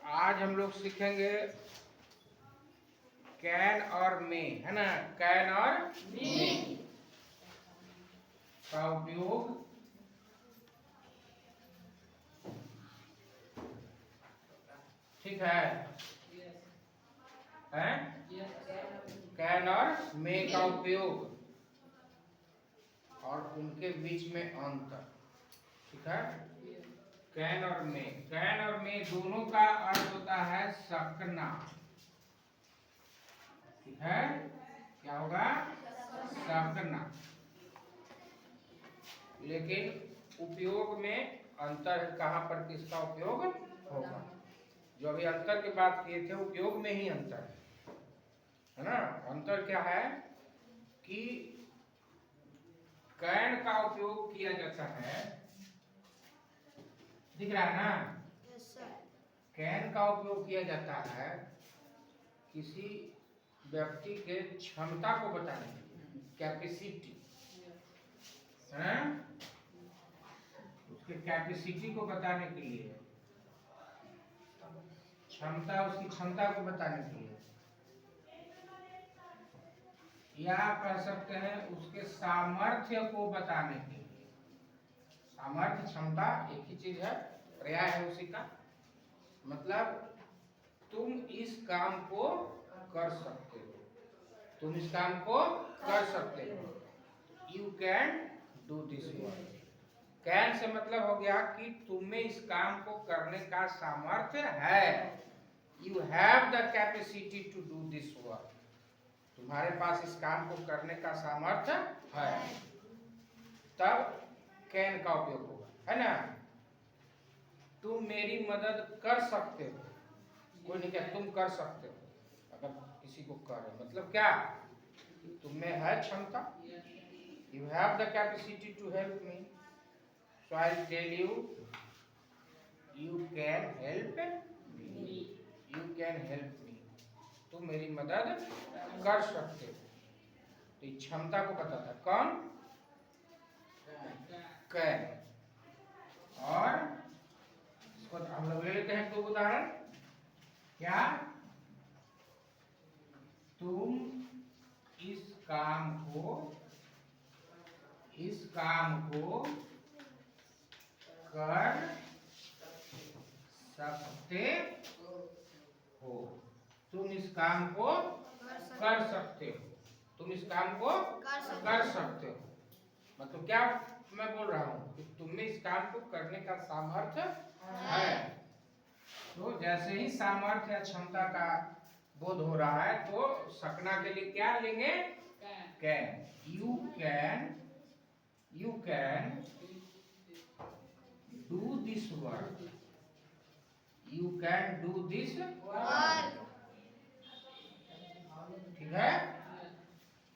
आज हम लोग सीखेंगे कैन और मे, है ना। कैन और मे का उपयोग ठीक है। कैन और मे का उपयोग और उनके बीच में अंतर, ठीक है। कैन और मे, कैन और मे दोनों का अर्थ होता है सकना, ठीक है। क्या होगा? सकना। लेकिन उपयोग में अंतर है, कहाँ पर किसका उपयोग होगा। जो अभी अंतर की बात किए थे, उपयोग में ही अंतर है ना। अंतर क्या है कि कैन का उपयोग किया जाता है, दिख रहा है ना। कैन का उपयोग किया जाता है किसी व्यक्ति के क्षमता को बताने के लिए, कैपेसिटी है, उसके कैपेसिटी को बताने के लिए, क्षमता, उसकी क्षमता को बताने के लिए, या कह सकते हैं उसके सामर्थ्य को बताने के लिए। सामर्थ्य क्षमता एक ही चीज है, पर्याय है उसी का। मतलब तुम इस काम को कर सकते हो, तुम इस काम को कर सकते हो। You can do this work. Can say मतलब हो गया कि तुम्हें इस काम को करने का सामर्थ्य है। You have the capacity to do this work. तुम्हारे पास इस काम को करने का सामर्थ्य है, तब कैन का उपयोग होगा, है ना। तुम मेरी मदद कर सकते हो, कोई नहीं कहता तुम कर सकते हो। अगर किसी को कर, मतलब क्या, तुम में है क्षमता। You have the capacity to help me, so I will tell you you can help me. You can help me, तुम मेरी मदद कर सकते हो। तो क्षमता को बताता है कौन? कैन। और इसको हम लोग ले लेते हैं दो उदाहरण। क्या? तुम इस काम को कर सकते हो। तुम इस काम को कर सकते हो। तुम इस काम को कर सकते हो। मतलब क्या मैं बोल रहा हूँ कि तुम्हें इस काम को करने का सामर्थ्य है। तो जैसे ही सामर्थ्य या क्षमता का बोध हो रहा है, तो सकना के लिए क्या लेंगे? Can. You can do this work. You can do this work, ठीक है।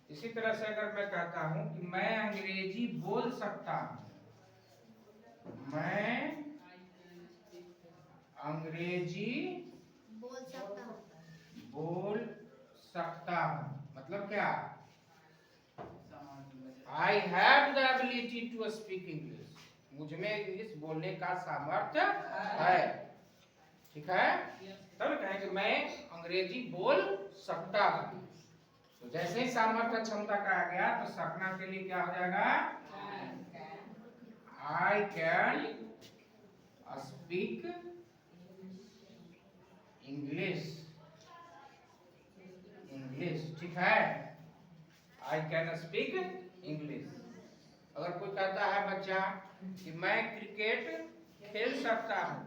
इसी तरह से अगर मैं कहता हूं कि मैं अंग्रेजी बोल सकता हूं, मैं अंग्रेजी बोल सकता हूं, मतलब क्या? I have the ability to speak English. मुझ में इंग्लिश बोलने का सामर्थ्य है, ठीक है। तब कहेंगे मैं अंग्रेजी बोल सकता हूं। तो जैसे ही सामर्थ्य क्षमता का आ गया, तो सकना के लिए क्या हो जाएगा? I can speak English. ठीक है। I can speak English. अगर कोई कहता है बच्चा कि मैं क्रिकेट खेल सकता हूं,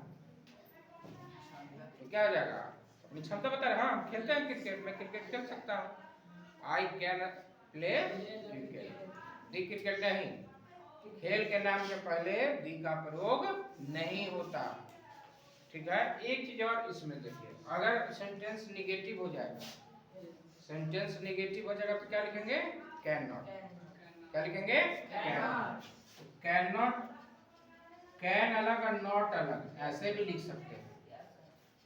तो क्या हो जाएगा? अपनी क्षमता बता रहे, हाँ खेलते हैं क्रिकेट, मैं क्रिकेट खेल सकता हूं। I can play cricket. The cricket नहीं, खेल के नाम के पहले दी का प्रयोग नहीं होता, ठीक है। एक चीज और इसमें देखिए, अगर सेंटेंस निगेटिव हो जाएगा, सेंटेंस निगेटिव हो जाएगा तो क्या लिखेंगे? Can not. क्या लिखेंगे? Can not. कैन अलग और नॉट अलग, ऐसे भी लिख सकते हैं।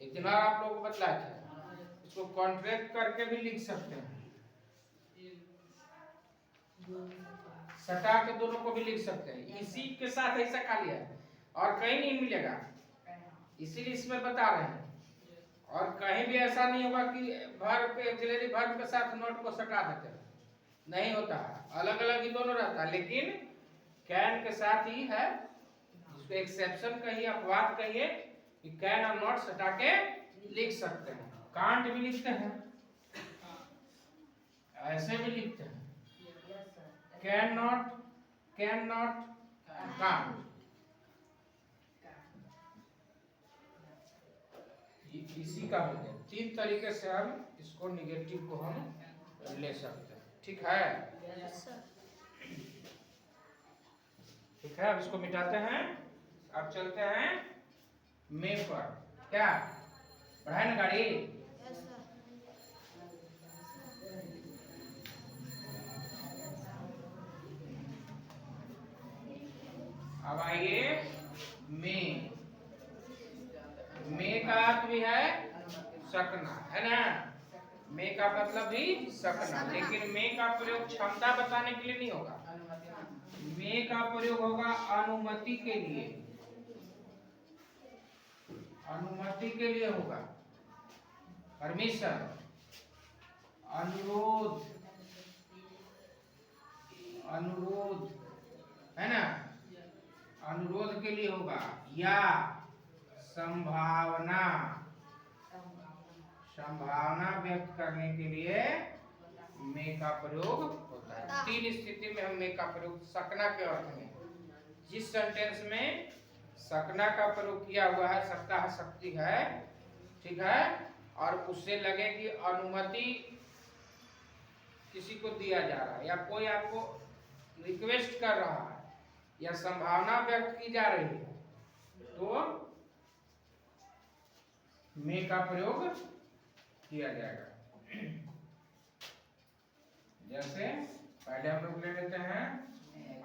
एक दिन और आप लोगों को बतलाया था, इसको कॉन्ट्रैक्ट करके भी लिख सकते हैं, सटा के दोनों को भी लिख सकते हैं। इसी के साथ ऐसा खा लिया और कहीं नहीं मिलेगा, इसीलिए इसमें बता रहे हैं। और कहीं भी ऐसा नहीं होगा कि वर्ब के ऑक्सिलरी वर्ब के साथ नॉट को सटा देते हैं, नहीं होता है, अलग अलग ही दोनों रहता है, लेकिन कैन के साथ ही है, जिसको एक्सेप्शन कहिए, अपवाद कहिए, कि कैन और नॉट सटा के लिख सकते हैं। कांट भी लिखते हैं, ऐसे भी लिखते हैं, कैन नॉट, कांट। इसी का हो गया। 3 तरीके से हम इसको निगेटिव को हम ले सकते हैं, ठीक है। ठीक है, अब इसको मिटाते हैं। अब चलते हैं मे पर। क्या बढ़ाए ना गाड़ी? अब आइए मे। मे का अर्थ भी है सकना, है ना। मे का मतलब भी सकना, लेकिन मे का प्रयोग क्षमता बताने के लिए नहीं होगा। मे का प्रयोग होगा अनुमति के लिए, अनुमति के लिए होगा, परमिशन, अनुरोध, अनुरोध, है ना, अनुरोध के लिए होगा, या संभावना, संभावना व्यक्त करने के लिए मे का प्रयोग होता है। 3 स्थिति में हम मे का प्रयोग सकना के अर्थ में, जिस सेंटेंस में सकना का प्रयोग किया हुआ है, सकता है, शक्ति है, ठीक है, और उससे लगे कि अनुमति किसी को दिया जा रहा है, या कोई आपको रिक्वेस्ट कर रहा है, या संभावना व्यक्त की जा रही है, तो मे का प्रयोग किया जाएगा। जैसे पहले हम लोग ले लेते हैं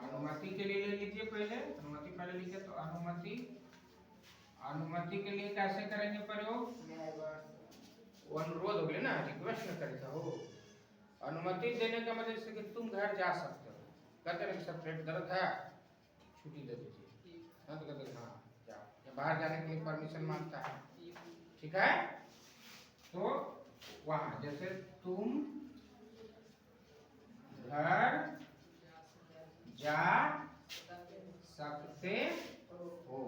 अनुमति के लिए, ले लीजिए पहले अनुमति, पहले लिखे तो अनुमति, अनुमति के लिए कैसे करेंगे प्रयोग? वो अनुरोध हो गया ना, रिक्वेस्ट में करता हो। अनुमति देने का मतलब जैसे कि तुम घर जा सकते हो, कहते हैं सब पेट दर्द है, छुट्टी दे दीजिए, हाँ तो कहते हाँ जाओ, या बाहर जाने के लिए परमिशन मांगता है, ठीक है। तो वहां जैसे तुम घर जा सकते हो,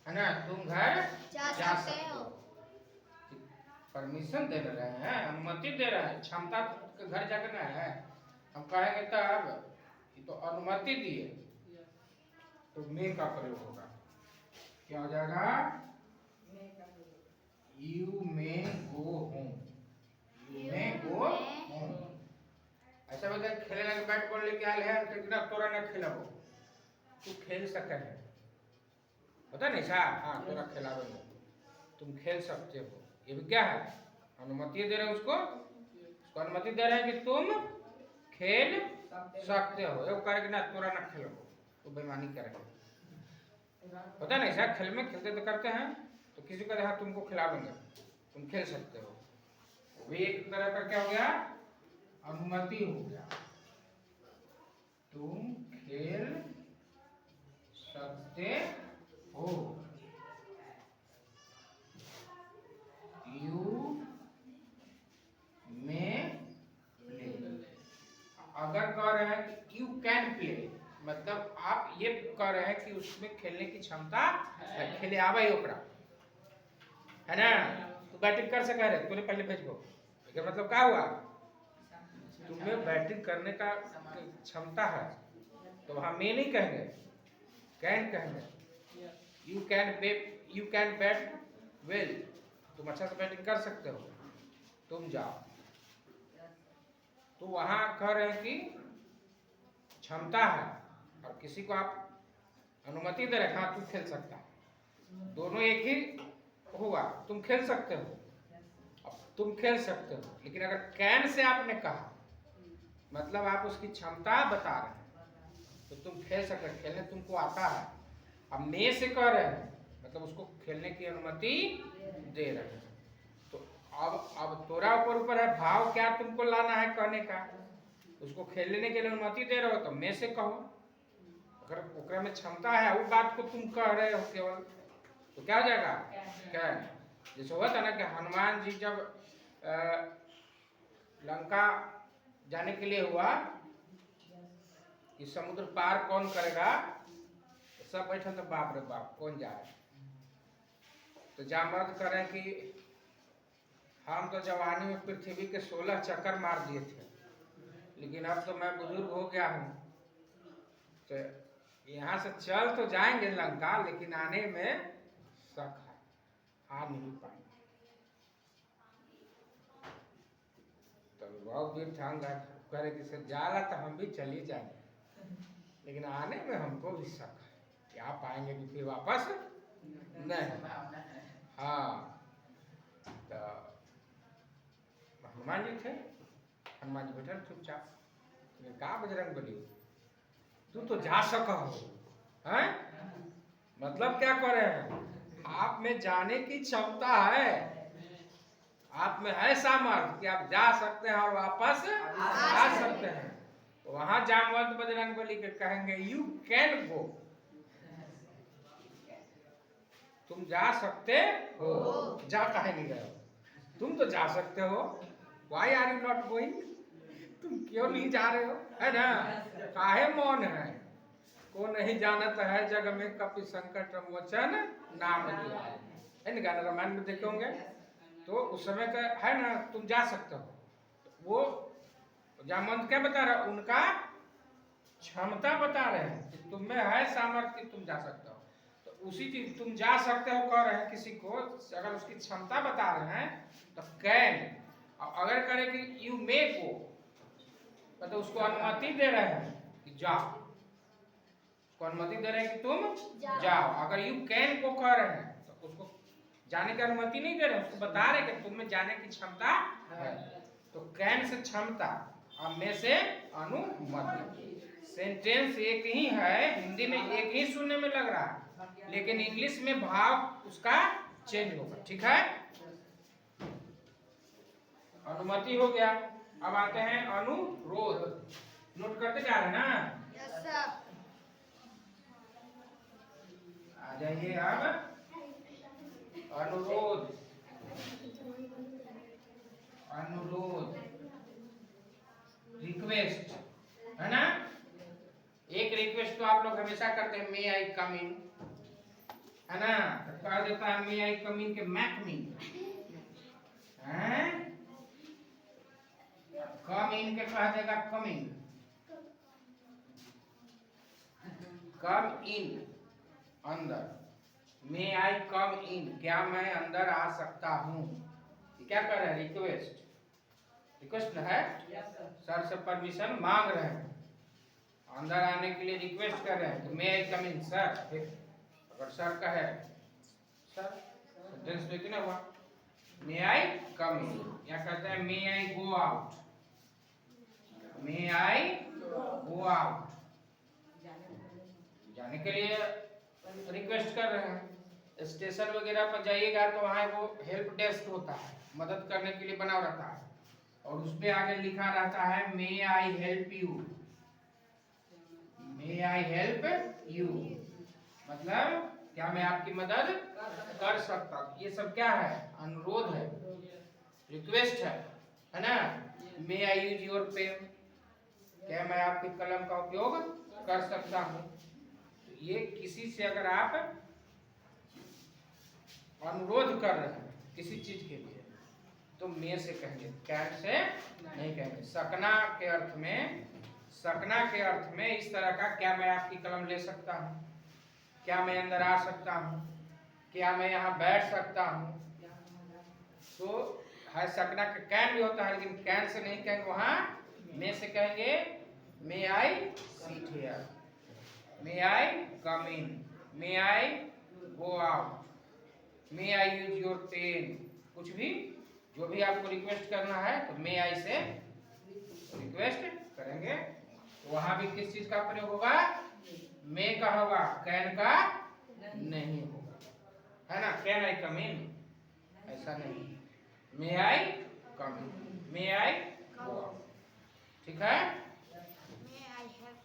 है ना, तुम घर जा सकते हो, परमिशन दे रहे हैं, अनुमति दे रहे हैं, क्षमता घर जाकर ना है, हम कहेंगे तब ये तो अनुमति दिए, तो मे का प्रयोग होगा, क्या हो जाएगा? You may go home, you may go home. ऐसा बोलते हैं खेलने के बैट बॉल लेके आए हैं, कितना तोरा न खिलाओ, तू खेल सकते हैं, पता नहीं साहब, हाँ तोरा खिलाओ, तुम खेल सकते हो, ये भी क्या है? अनुमति दे रहे हैं उसको, उसको अनुमति दे रहे हैं कि तुम खेल सकते हो, ये कहेगा ना तोरा न खेलो, तो बेईमानी करेगा, पता नहीं साहब, खेल में खेलते तो करते हैं, तो किसी को हाँ तुमको खिला दूंगा, तुम खेल सकते हो, वो एक तरह का क्या हो गया? अनुमति हो गया, तुम खेल सकते हो, यू मे प्ले। अगर कह रहे हैं कि यू कैन प्ले, मतलब आप ये कह रहे हैं कि उसमें खेलने की क्षमता है, खेले आवा ही ओकरा, है ना, तो बैटिंग कर सका रहे, तूने पहले भेजो, मतलब क्या हुआ? तुम्हें बैटिंग करने का क्षमता है, तो वहां मैं नहीं कहेंगे, कैन कहेंगे, यू कैन बैट वेल, तुम अच्छा से बैटिंग कर सकते हो, तुम जाओ, तो वहां कह रहे हैं कि क्षमता है, और किसी को आप अनुमति दे रहे, हाँ तू खेल सकता है, दोनों एक ही होगा, तुम खेल सकते हो, अब तुम खेल सकते हो, लेकिन अगर कैन से आपने कहा, मतलब आप उसकी क्षमता बता रहे हैं, तो तुम खेल सकते हो, खेलने तुमको आता है। अब मे से कह रहे हैं, मतलब उसको खेलने की अनुमति दे रहे हैं, तो अब तोरा ऊपर है, भाव क्या तुमको लाना है कहने का, उसको खेलने के लिए अनुमति दे रहे हो तो मे से कहो, अगर ओकरा में क्षमता है वो बात को तुम कह रहे हो केवल, तो क्या हो जाएगा? कैन। जैसे हुआ था ना कि हनुमान जी जब लंका जाने के लिए हुआ कि समुद्र पार कौन करेगा, तो सब बैठे तो बाप रे बाप कौन जाए। तो जामवंत करें कि हम तो जवानी में पृथ्वी के 16 चक्कर मार दिए थे, लेकिन अब तो मैं बुजुर्ग हो गया हूँ, तो यहाँ से चल तो जाएंगे लंका, लेकिन आने में शक है, आ नहीं पाएंगे। तो बहुत दूर ठान करे कि से जाला तो हम भी चली जाएंगे, लेकिन आने में हमको भी शक है कि आ पाएंगे कि फिर वापस नहीं। हाँ, तो हनुमान जी थे, हनुमान जी बैठे चुपचाप, कहा बजरंग बली तू तो जा सका हो, हैं? मतलब क्या कर रहे हैं? आप में जाने की क्षमता है, आप में है सामर्थ्य कि आप जा सकते हैं और वापस आ सकते हैं। तो वहां जामवंत बजरंग बली के कहेंगे यू कैन गो, तुम जा सकते हो। जा काहे नहीं रहे हो? तुम तो जा सकते हो, why are you not going? तुम क्यों नहीं जा रहे हो? है ना? काहे मौन है? को नहीं जानत है जग में कपि संकट मोचन नाम दिया है ना, गाना रामायण में देखे होंगे। तो उस समय का है ना, तुम जा सकते हो। तो वो जामवंत क्या बता रहा है? उनका क्षमता बता रहे हैं कि तुम में है सामर्थ्य कि तुम जा सकते हो। तो उसी चीज तुम जा सकते हो कह रहे हैं किसी को, अगर उसकी क्षमता बता रहे हैं तो कैन। अगर करें कि यू मे गो, तो उसको अनुमति दे रहे हैं कि जाओ, उसको अनुमति दे रहे हैं कि तुम जाओ। अगर यू कैन को कह रहे हैं तो उसको जाने की अनुमति नहीं दे रहे, उसको बता रहे कि तुम में जाने की क्षमता है। तो कैन से क्षमता और में से अनुमति। सेंटेंस एक ही है, हिंदी में एक ही सुनने में लग रहा है, लेकिन इंग्लिश में भाव उसका चेंज होगा। ठीक है, अनुमति हो गया। अब आते हैं अनुरोध। नोट करते जा रहे हैं ना? Yes sir. आ जाइए अब अनुरोध। अनुरोध रिक्वेस्ट है ना? एक रिक्वेस्ट तो आप लोग हमेशा करते हैं, मे आई कम इन, है ना? तो कह देता है मे आई कम इन के मैक मी, हैं? कम इन के कह देगा कम इन, कम इन अंदर। मे आई कम इन, क्या मैं अंदर आ सकता हूँ? क्या कर रहे हैं? रिक्वेस्ट, रिक्वेस्ट है, सर से परमिशन मांग रहे हैं, अंदर आने के लिए रिक्वेस्ट कर रहे हैं कि मे आई कम इन सर। अगर सर कहे सर, सेंटेंस में कितना हुआ? मे आई कम इन। या कहते हैं मे I go out, may I go out, जाने के लिए रिक्वेस्ट कर रहे हैं। स्टेशन वगैरह पर जाइएगा तो वहाँ वो हेल्प डेस्क होता है, मदद करने के लिए बना रहता है, और उस पे आगे लिखा रहता है may I help you, may I help you, मतलब क्या मैं आपकी मदद कर सकता हूँ। ये सब क्या है? अनुरोध है, रिक्वेस्ट है ना? मे आई यूज योर पेन, क्या मैं आपकी कलम का उपयोग कर सकता हूँ? तो ये किसी से अगर आप अनुरोध कर रहे हैं किसी चीज के लिए तो मे से कहेंगे, कैन से नहीं कहेंगे। सकना के अर्थ में, सकना के अर्थ में इस तरह का, क्या मैं आपकी कलम ले सकता हूँ, क्या मैं अंदर आ सकता हूँ, क्या मैं यहाँ बैठ सकता हूँ, तो है सकना के कैन भी होता है, लेकिन कैन से नहीं कहेंगे, वहां मे से कहेंगे may I sit here, may I come in, may I go out, may I use your pen. कुछ भी जो भी आपको रिक्वेस्ट करना है तो मे आई से रिक्वेस्ट करेंगे। तो वहां भी किस चीज का प्रयोग होगा? मे का होगा, कैन का नहीं होगा, है ना? कैन आई कम इन ऐसा नहीं, मे I come in, may I go out. ठीक है,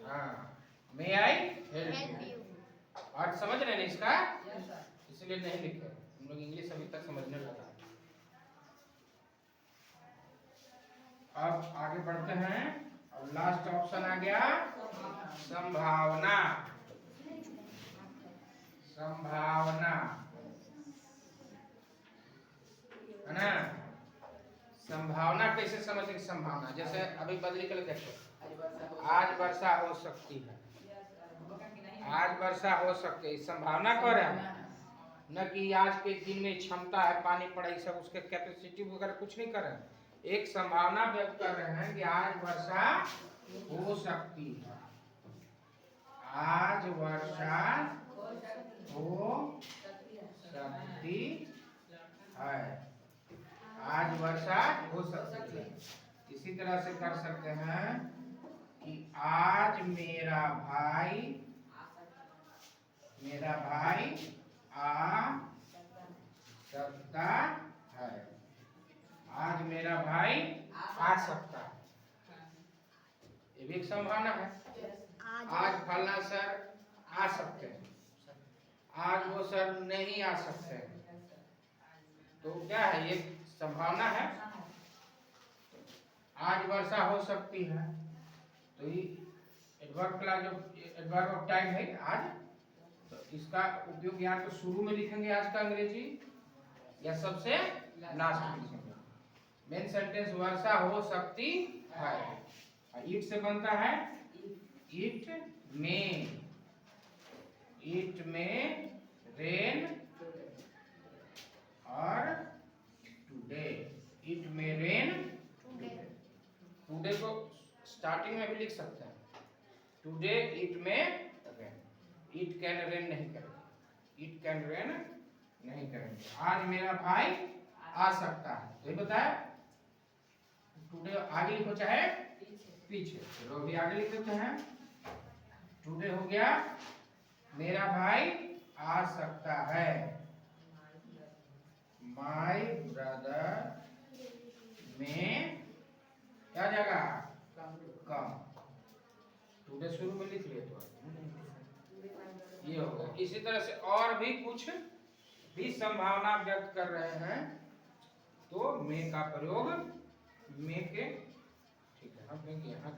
हाँ, मे आई हेल्प यू। और समझ रहे हैं इसका? इसलिए नहीं लिखे, हम लोग इंग्लिश अभी तक समझने लगा। अब आगे बढ़ते हैं और लास्ट ऑप्शन आ गया संभावना। संभावना है ना। संभावना कैसे समझेंगे? संभावना जैसे अभी बदली कर देखो, आज वर्षा हो सकती है, आज वर्षा हो सकती है, संभावना कर रहे हैं, न कि आज के दिन में क्षमता है पानी पड़े सब उसके कैपेसिटी वगैरह कुछ नहीं कर रहे हैं। एक संभावना व्यक्त कर रहे हैं कि आज वर्षा हो सकती है, आज वर्षा हो सकती है, आज वर्षा हो सकती है। इसी तरह से कर सकते हैं कि आज मेरा भाई आ सकता है, आज मेरा भाई आ सकता है, ये भी एक संभावना है। आज फलना सर आ सकते हैं, आज वो सर नहीं आ सकते हैं, तो क्या है? ये संभावना है। आज वर्षा हो सकती है, तो ये adverb clause, adverb of time है आज, तो इसका उपयोग यहाँ तो शुरू में लिखेंगे आज का अंग्रेजी, या सबसे लास्ट में लिखेंगे। मेन सेंटेंस वर्षा हो सकती है, इट से बनता है इट में रेन और टुडे, इट में रेन टुडे को स्टार्टिंग में भी लिख सकते हैं, टुडे इट में रेन, इट कैन रेन नहीं करेंगे, इट कैन रेन नहीं करेंगे। आज मेरा भाई आ सकता है, तो ये बताया टुडे आगे लिखो चाहे पीछे, चलो अभी आगे लिख देते हैं। टुडे हो गया मेरा भाई आ सकता है, माय ब्रदर में क्या जाएगा? कम। टुडे शुरू में लिख लिए तो ये होगा। इसी तरह से और भी कुछ भी संभावना व्यक्त कर रहे हैं तो मे का प्रयोग, मे के, ठीक है हम यहाँ